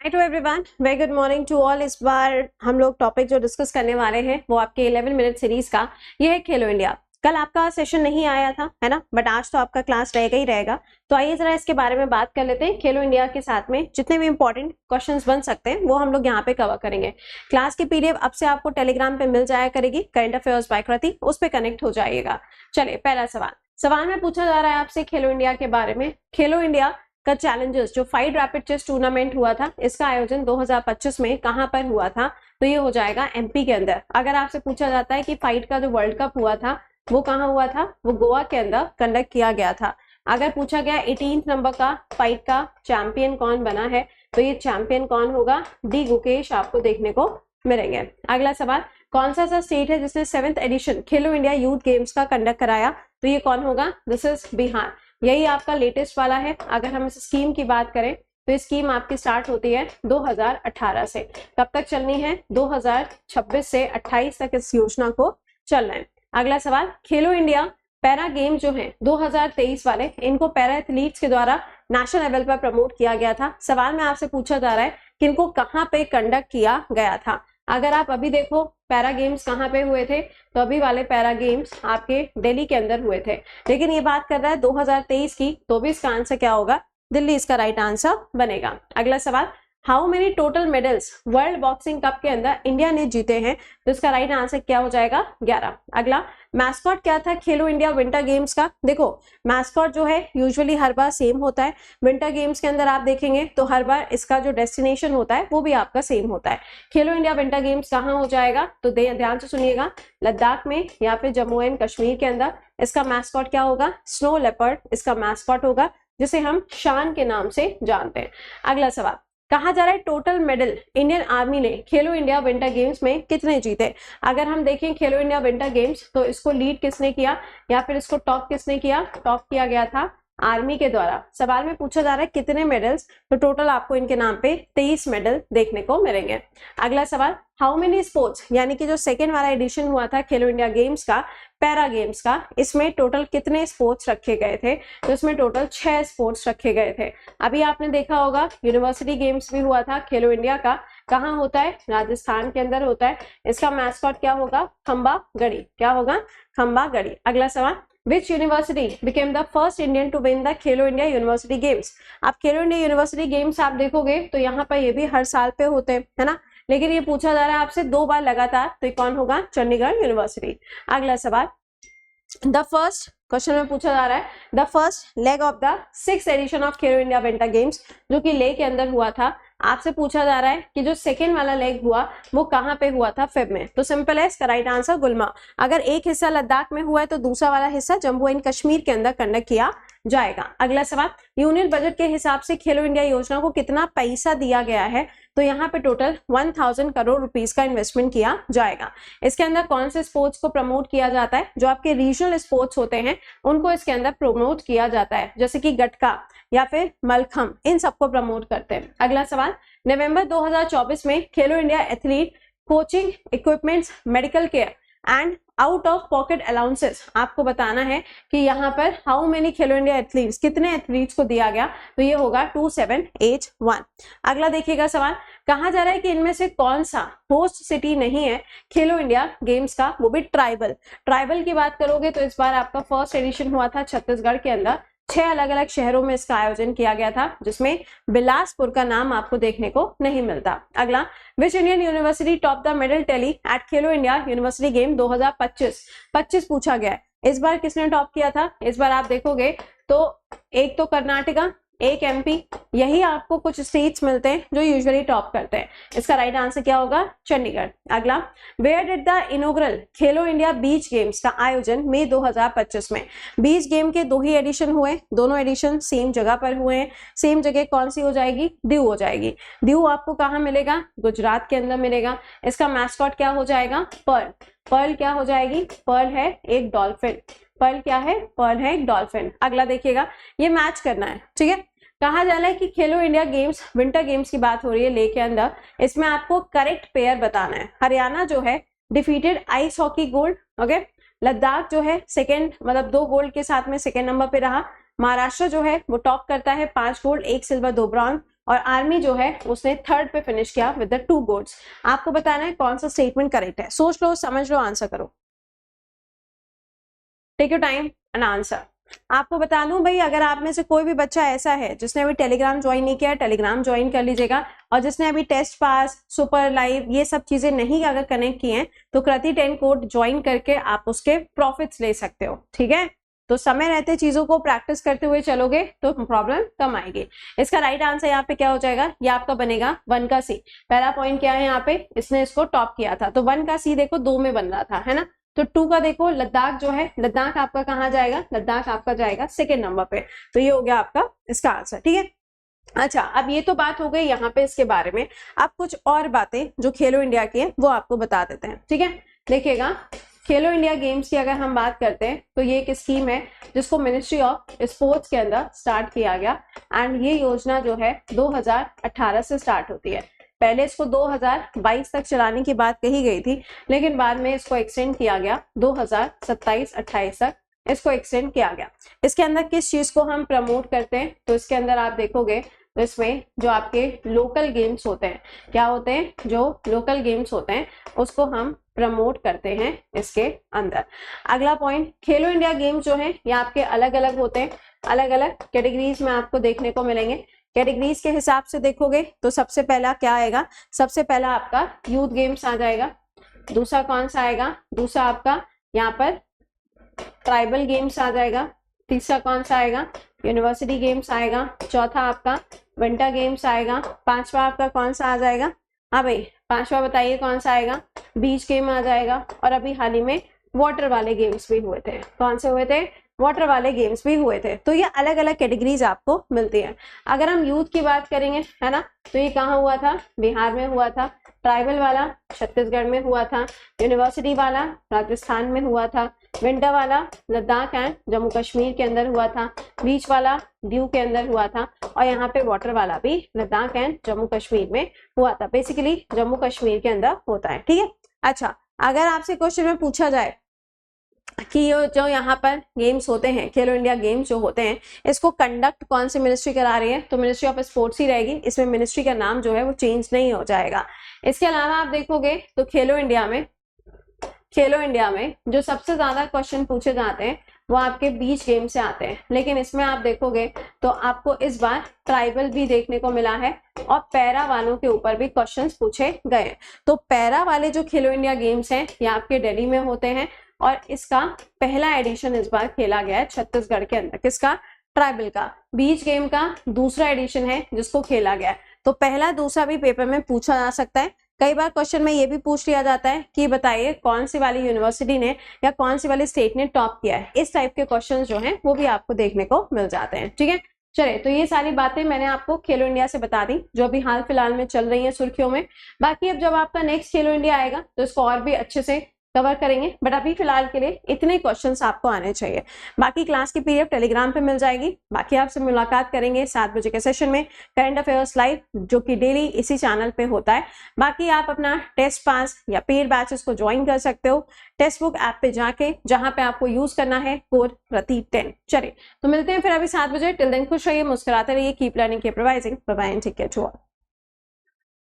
Hi to everyone, very good morning to all. इस बार हम लोग टॉपिक जो डिस्कस करने वाले हैं वो आपके 11 मिनट सीरीज का ये है खेलो इंडिया। कल आपका सेशन नहीं आया था, है ना, बट आज तो आपका क्लास रहेगा ही रहेगा। तो आइए जरा इसके बारे में बात कर लेते हैं। खेलो इंडिया के साथ में जितने भी इंपॉर्टेंट क्वेश्चंस बन सकते हैं वो हम लोग यहाँ पे कवर करेंगे। क्लास की पीडीएफ अब से आपको टेलीग्राम पे मिल जाया करेगी, करंट अफेयर्स बाय कृति, उस पर कनेक्ट हो जाइएगा। चलिए, पहला सवाल में पूछा जा रहा है आपसे खेलो इंडिया के बारे में। खेलो इंडिया का चैलेंजर्स जो 5 रैपिड चेस टूर्नामेंट हुआ था, इसका आयोजन 2025 में कहां पर हुआ था? तो ये हो जाएगा एमपी के अंदर। अगर आपसे पूछा जाता है कि फाइट का जो वर्ल्ड कप हुआ था वो कहां हुआ था, वो गोवा के अंदर कंडक्ट किया गया था। अगर पूछा गया 18 नंबर का फाइट का चैंपियन कौन बना है, तो ये चैंपियन कौन होगा? डी गुकेश आपको देखने को मिलेंगे। अगला सवाल, कौन सा स्टेट है जिसने 7th एडिशन खेलो इंडिया यूथ गेम्स का कंडक्ट कराया? तो ये कौन होगा? This is Bihar. यही आपका लेटेस्ट वाला है। अगर हम इस स्कीम की बात करें तो ये स्कीम आपकी स्टार्ट होती है 2018 से। कब तक चलनी है? 2026 से 28 तक इस योजना को चलना है। अगला सवाल, खेलो इंडिया पैरा गेम जो है 2023 वाले, इनको पैरा एथलीट्स के द्वारा नेशनल लेवल पर प्रमोट किया गया था। सवाल में आपसे पूछा जा रहा है कि इनको कहाँ पे कंडक्ट किया गया था। अगर आप अभी देखो पैरा गेम्स कहाँ पे हुए थे, तो अभी वाले पैरा गेम्स आपके दिल्ली के अंदर हुए थे। लेकिन ये बात कर रहा है 2023 की, तो भी इसका आंसर क्या होगा? दिल्ली इसका राइट आंसर बनेगा। अगला सवाल, how many total medals world boxing cup के अंदर इंडिया ने जीते हैं? तो इसका राइट आंसर क्या हो जाएगा? 11। अगला, मैस्कॉट क्या था खेलो इंडिया विंटर गेम्स का? देखो, मैस्कॉट जो है यूजुअली हर बार सेम होता है। विंटर गेम्स के अंदर आप देखेंगे तो हर बार इसका जो डेस्टिनेशन होता है वो भी आपका सेम होता है। खेलो इंडिया विंटर गेम्स कहाँ हो जाएगा? तो ध्यान से सुनिएगा, लद्दाख में या फिर जम्मू एंड कश्मीर के अंदर। इसका मैस्कॉट क्या होगा? स्नो लेपर्ड इसका मैस्कॉट होगा, जिसे हम शान के नाम से जानते हैं। अगला सवाल, कहा जा रहा है टोटल मेडल इंडियन आर्मी ने खेलो इंडिया विंटर गेम्स में कितने जीते? अगर हम देखें खेलो इंडिया विंटर गेम्स, तो इसको लीड किसने किया या फिर इसको टॉप किसने किया? टॉप किया गया था आर्मी के द्वारा। सवाल में पूछा जा रहा है कितने मेडल्स, तो टोटल आपको इनके नाम पे 23 मेडल देखने को मिलेंगे। अगला सवाल, हाउ मेनी स्पोर्ट्स, यानी कि जो सेकेंड वाला एडिशन हुआ था खेलो इंडिया गेम्स का, पैरा गेम्स का, इसमें टोटल कितने स्पोर्ट्स रखे गए थे? तो इसमें टोटल 6 स्पोर्ट्स रखे गए थे। अभी आपने देखा होगा यूनिवर्सिटी गेम्स भी हुआ था खेलो इंडिया का। कहाँ होता है? राजस्थान के अंदर होता है। इसका मैस्कॉट क्या होगा? खंबा गढ़ी। क्या होगा? खंबा गढ़ी। अगला सवाल, Which university became the first Indian to win the Khelo India university games? आप खेलो इंडिया यूनिवर्सिटी गेम्स आप देखोगे तो यहाँ पर ये भी हर साल पे होते हैं, है ना, लेकिन ये पूछा जा रहा है आपसे 2 बार लगातार, तो ये कौन होगा? चंडीगढ़ यूनिवर्सिटी। अगला सवाल, द फर्स्ट क्वेश्चन में पूछा जा रहा है the first leg of the 6th edition of Khelo India winter games, जो कि ले के अंदर हुआ था। आपसे पूछा जा रहा है कि जो सेकेंड वाला लेग हुआ वो कहाँ पे हुआ था? फेब में। तो सिंपल है, इसका राइट आंसर गुलमा। अगर एक हिस्सा लद्दाख में हुआ है तो दूसरा वाला हिस्सा जम्मू एंड कश्मीर के अंदर कंडक्ट किया जाएगा। अगला सवाल, यूनियन बजट के हिसाब से खेलो इंडिया योजना को कितना पैसा दिया गया है? तो यहाँ पे टोटल 1000 करोड़ रुपीस का इन्वेस्टमेंट किया जाएगा। इसके अंदर कौन से स्पोर्ट्स को प्रमोट किया जाता है? जो आपके रीजनल स्पोर्ट्स होते हैं उनको इसके अंदर प्रमोट किया जाता है, जैसे कि गटका या फिर मलखम, इन सबको प्रमोट करते हैं। अगला सवाल, नवंबर 2024 में खेलो India athlete coaching equipments medical care and out of pocket allowances, आपको बताना है कि यहाँ पर how many Khelo India athletes, कितने एथलीट्स को दिया गया? तो ये होगा 2781। अगला देखिएगा सवाल, कहा जा रहा है कि इनमें से कौन सा होस्ट सिटी नहीं है खेलो इंडिया गेम्स का, वो भी ट्राइबल की बात करोगे तो इस बार आपका फर्स्ट एडिशन हुआ था छत्तीसगढ़ के अंदर। 6 अलग अलग शहरों में इसका आयोजन किया गया था, जिसमें बिलासपुर का नाम आपको देखने को नहीं मिलता। अगला, which Indian university top the medal tally at Khelo India university game 2025 पूछा गया है। इस बार किसने टॉप किया था? इस बार आप देखोगे तो एक तो कर्नाटका, एक एमपी, यही आपको कुछ स्टेट्स मिलते हैं जो यूजुअली टॉप करते हैं। इसका राइट आंसर क्या होगा? चंडीगढ़। अगला, where did the inaugural Khelo India beach games का आयोजन मई 2025 में? बीच गेम के 2 ही एडिशन हुए, दोनों एडिशन सेम जगह पर हुए हैं। सेम जगह कौन सी हो जाएगी? दीव हो जाएगी। दीव आपको कहाँ मिलेगा? गुजरात के अंदर मिलेगा। इसका मैस्कॉट क्या हो जाएगा? पर्ल। पर्ल क्या हो जाएगी? पर्ल है एक डॉल्फिन। पर्ल क्या है? पर्ल है एक डॉल्फिन। अगला देखिएगा, ये मैच करना है, ठीक है। कहा जा रहा है कि खेलो इंडिया गेम्स विंटर गेम्स की बात हो रही है ले के अंदर, इसमें आपको करेक्ट पेयर बताना है। हरियाणा जो है defeated ice hockey gold, okay. Ladakh जो है सेकेंड, मतलब 2 गोल्ड के साथ में सेकेंड नंबर पे रहा। महाराष्ट्र जो है वो टॉप करता है 5 गोल्ड 1 सिल्वर 2 ब्रॉन्ज। और आर्मी जो है उसने थर्ड पे फिनिश किया विद द 2 गोल्ड्स। आपको बताना है कौन सा स्टेटमेंट करेक्ट है। सोच लो, समझ लो, आंसर करो। Take your time and answer. आपको बता दूं भाई, अगर आप में से कोई भी बच्चा ऐसा है जिसने अभी टेलीग्राम ज्वाइन नहीं किया, टेलीग्राम ज्वाइन कर लीजिएगा। और जिसने अभी टेस्ट पास, सुपर लाइव ये सब चीजें नहीं अगर कनेक्ट की हैं तो कृति 10 कोड ज्वाइन करके आप उसके प्रॉफिट्स ले सकते हो। ठीक है, तो समय रहते चीजों को प्रैक्टिस करते हुए चलोगे तो प्रॉब्लम कम आएगी। इसका राइट आंसर यहाँ पे क्या हो जाएगा, ये आपका बनेगा 1 का सी। पहला पॉइंट क्या है यहाँ पे, इसने इसको टॉप किया था, तो 1 का सी देखो 2 में बन रहा था, है ना। तो 2 का देखो लद्दाख जो है, लद्दाख आपका कहाँ जाएगा, लद्दाख आपका जाएगा सेकेंड नंबर पे। तो ये हो गया आपका इसका आंसर। ठीक है, अच्छा अब ये तो बात हो गई यहाँ पे इसके बारे में। अब कुछ और बातें जो खेलो इंडिया की है वो आपको बता देते हैं। ठीक है, देखिएगा, खेलो इंडिया गेम्स की अगर हम बात करते हैं तो ये एक स्कीम है जिसको मिनिस्ट्री ऑफ स्पोर्ट्स के अंदर स्टार्ट किया गया। एंड ये योजना जो है 2018 से स्टार्ट होती है। पहले इसको 2022 तक चलाने की बात कही गई थी, लेकिन बाद में इसको एक्सटेंड किया गया 2027-28 तक इसको एक्सटेंड किया गया। इसके अंदर किस चीज को हम प्रमोट करते हैं, तो इसके अंदर आप देखोगे तो इसमें जो आपके लोकल गेम्स होते हैं, क्या होते हैं, जो लोकल गेम्स होते हैं उसको हम प्रमोट करते हैं इसके अंदर। अगला पॉइंट, खेलो इंडिया गेम्स जो है ये आपके अलग अलग होते हैं, अलग अलग कैटेगरीज में आपको देखने को मिलेंगे। कैटेगरीज के हिसाब से देखोगे तो सबसे पहला क्या आएगा, सबसे पहला आपका यूथ गेम्स आ जाएगा। दूसरा कौन सा आएगा, दूसरा आपका यहाँ पर ट्राइबल गेम्स आ जाएगा। तीसरा कौन सा आएगा, यूनिवर्सिटी गेम्स आएगा। चौथा आपका विंटर गेम्स आएगा। पांचवा आपका कौन सा आ जाएगा, हाँ भाई पांचवा बताइए कौन सा आएगा, बीच गेम आ जाएगा। और अभी हाल ही में वाटर वाले गेम्स भी हुए थे। कौन से हुए थे, वाटर वाले गेम्स भी हुए थे। तो ये अलग अलग कैटेगरीज आपको मिलती है। अगर हम यूथ की बात करेंगे, है ना, तो ये कहाँ हुआ था, बिहार में हुआ था। ट्राइबल वाला छत्तीसगढ़ में हुआ था। यूनिवर्सिटी वाला राजस्थान में हुआ था। विंटर वाला लद्दाख एंड जम्मू कश्मीर के अंदर हुआ था। बीच वाला दीव के अंदर हुआ था। और यहाँ पे वाटर वाला भी लद्दाख एंड जम्मू कश्मीर में हुआ था। बेसिकली जम्मू कश्मीर के अंदर होता है। ठीक है, अच्छा अगर आपसे क्वेश्चन में पूछा जाए कि ये जो यहाँ पर गेम्स होते हैं, खेलो इंडिया गेम्स जो होते हैं, इसको कंडक्ट कौन सी मिनिस्ट्री करा रही है, तो मिनिस्ट्री ऑफ स्पोर्ट्स ही रहेगी। इसमें मिनिस्ट्री का नाम जो है वो चेंज नहीं हो जाएगा। इसके अलावा आप देखोगे तो खेलो इंडिया में जो सबसे ज्यादा क्वेश्चन पूछे जाते हैं वो आपके बीच गेम से आते हैं। लेकिन इसमें आप देखोगे तो आपको इस बार ट्राइबल भी देखने को मिला है और पैरा वालों के ऊपर भी क्वेश्चंस पूछे गए। तो पैरा वाले जो खेलो इंडिया गेम्स हैं ये आपके दिल्ली में होते हैं और इसका पहला एडिशन इस बार खेला गया है छत्तीसगढ़ के अंदर। किसका, ट्राइबल का। बीच गेम का दूसरा एडिशन है जिसको खेला गया है। तो पहला दूसरा भी पेपर में पूछा जा सकता है। कई बार क्वेश्चन में ये भी पूछ लिया जाता है कि बताइए कौन सी वाली यूनिवर्सिटी ने या कौन सी वाली स्टेट ने टॉप किया है। इस टाइप के क्वेश्चन जो हैं वो भी आपको देखने को मिल जाते हैं। ठीक है, चलिए तो ये सारी बातें मैंने आपको खेलो इंडिया से बता दी जो अभी हाल फिलहाल में चल रही है सुर्खियों में। बाकी अब जब आपका नेक्स्ट खेलो इंडिया आएगा तो इसको और भी अच्छे से कवर करेंगे, बट अभी फिलहाल के लिए इतने क्वेश्चंस आपको आने चाहिए। बाकी क्लास की पीडीएफ टेलीग्राम पे मिल जाएगी। बाकी आपसे मुलाकात करेंगे 7 बजे के सेशन में करंट अफेयर्स लाइव, जो कि डेली इसी चैनल पे होता है। बाकी आप अपना टेस्ट पास या पेड बैचेस को ज्वाइन कर सकते हो टेस्ट बुक ऐप पे जाके, जहां पे आपको यूज करना है कोड प्रति10। चलिए तो मिलते हैं फिर अभी 7 बजे। टिल देन खुश रहिए, मुस्कुराते रहिए, keep learning, keep revising. Bye bye and take care to all.